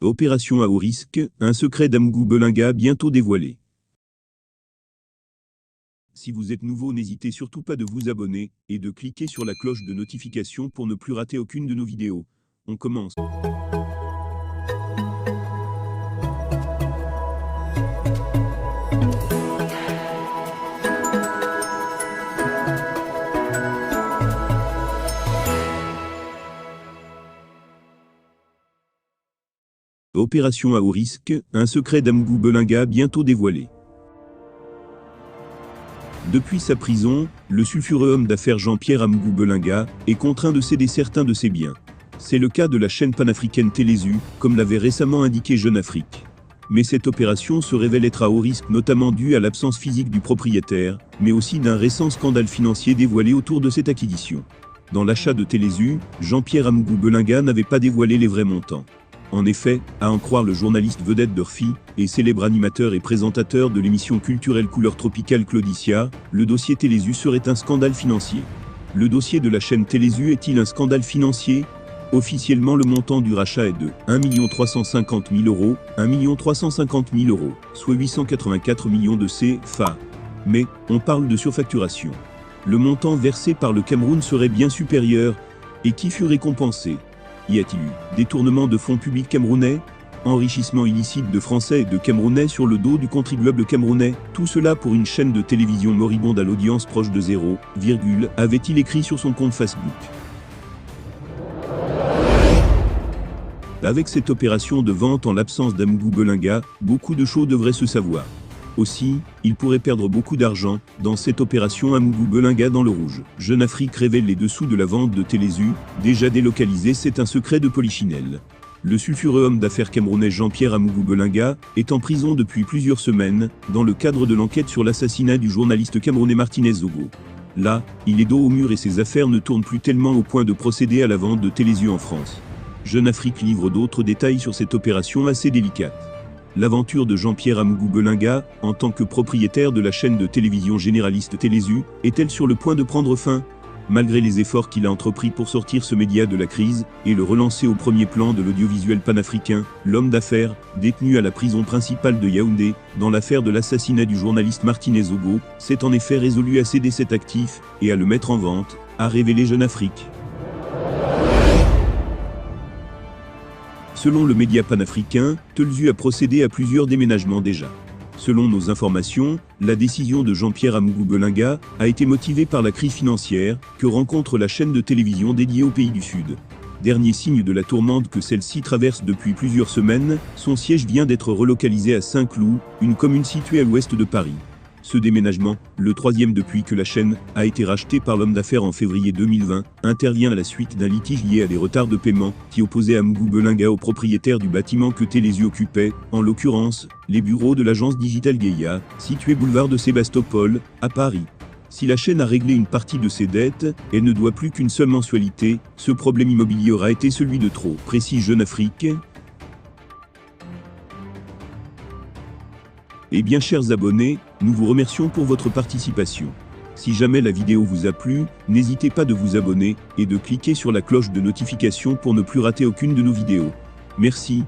Opération à haut risque, un secret d'Amgou Belinga bientôt dévoilé. Si vous êtes nouveau, n'hésitez surtout pas de vous abonner et de cliquer sur la cloche de notification pour ne plus rater aucune de nos vidéos. On commence. Opération à haut risque, un secret d'Amgou Belinga bientôt dévoilé. Depuis sa prison, le sulfureux homme d'affaires Jean-Pierre Amgou Belinga est contraint de céder certains de ses biens. C'est le cas de la chaîne panafricaine Télésu, comme l'avait récemment indiqué Jeune Afrique. Mais cette opération se révèle être à haut risque, notamment due à l'absence physique du propriétaire, mais aussi d'un récent scandale financier dévoilé autour de cette acquisition. Dans l'achat de Télésu, Jean-Pierre Amgou Belinga n'avait pas dévoilé les vrais montants. En effet, à en croire le journaliste vedette d'Urfi, et célèbre animateur et présentateur de l'émission culturelle Couleur Tropicale Claudicia, le dossier Télésu serait un scandale financier. Le dossier de la chaîne Télésu est-il un scandale financier ? Officiellement, le montant du rachat est de 1 350 000 €, 1 350 000 €, soit 884 millions de CFA. Mais, on parle de surfacturation. Le montant versé par le Cameroun serait bien supérieur, et qui fut récompensé ? Y a-t-il eu détournement de fonds publics camerounais? Enrichissement illicite de Français et de Camerounais sur le dos du contribuable camerounais? Tout cela pour une chaîne de télévision moribonde à l'audience proche de 0, avait-il écrit sur son compte Facebook. Avec cette opération de vente en l'absence d'Amgou Belinga, beaucoup de choses devraient se savoir. Aussi, il pourrait perdre beaucoup d'argent dans cette opération Amgou Belinga dans le rouge. Jeune Afrique révèle les dessous de la vente de Télésu, déjà délocalisé. C'est un secret de Polichinelle. Le sulfureux homme d'affaires camerounais Jean-Pierre Amgou Belinga est en prison depuis plusieurs semaines, dans le cadre de l'enquête sur l'assassinat du journaliste camerounais Martinez Zogo. Là, il est dos au mur et ses affaires ne tournent plus tellement au point de procéder à la vente de Télésu en France. Jeune Afrique livre d'autres détails sur cette opération assez délicate. L'aventure de Jean-Pierre Amgou Belinga, en tant que propriétaire de la chaîne de télévision généraliste Télésu, est-elle sur le point de prendre fin? Malgré les efforts qu'il a entrepris pour sortir ce média de la crise, et le relancer au premier plan de l'audiovisuel panafricain, l'homme d'affaires, détenu à la prison principale de Yaoundé, dans l'affaire de l'assassinat du journaliste Martinez Zogo, s'est en effet résolu à céder cet actif, et à le mettre en vente, a révélé Jeune Afrique. Selon le média panafricain, Télésu a procédé à plusieurs déménagements déjà. Selon nos informations, la décision de Jean-Pierre Amgou Belinga a été motivée par la crise financière que rencontre la chaîne de télévision dédiée aux pays du Sud. Dernier signe de la tourmente que celle-ci traverse depuis plusieurs semaines, son siège vient d'être relocalisé à Saint-Cloud, une commune située à l'ouest de Paris. Ce déménagement, le troisième depuis que la chaîne a été rachetée par l'homme d'affaires en février 2020, intervient à la suite d'un litige lié à des retards de paiement qui opposait Amgou Belinga au propriétaire du bâtiment que Télésu occupait, en l'occurrence, les bureaux de l'agence Digital Gaïa, située boulevard de Sébastopol, à Paris. Si la chaîne a réglé une partie de ses dettes, elle ne doit plus qu'une seule mensualité. Ce problème immobilier aura été celui de trop, précise Jeune Afrique. Eh bien, chers abonnés, nous vous remercions pour votre participation. Si jamais la vidéo vous a plu, n'hésitez pas de vous abonner et de cliquer sur la cloche de notification pour ne plus rater aucune de nos vidéos. Merci.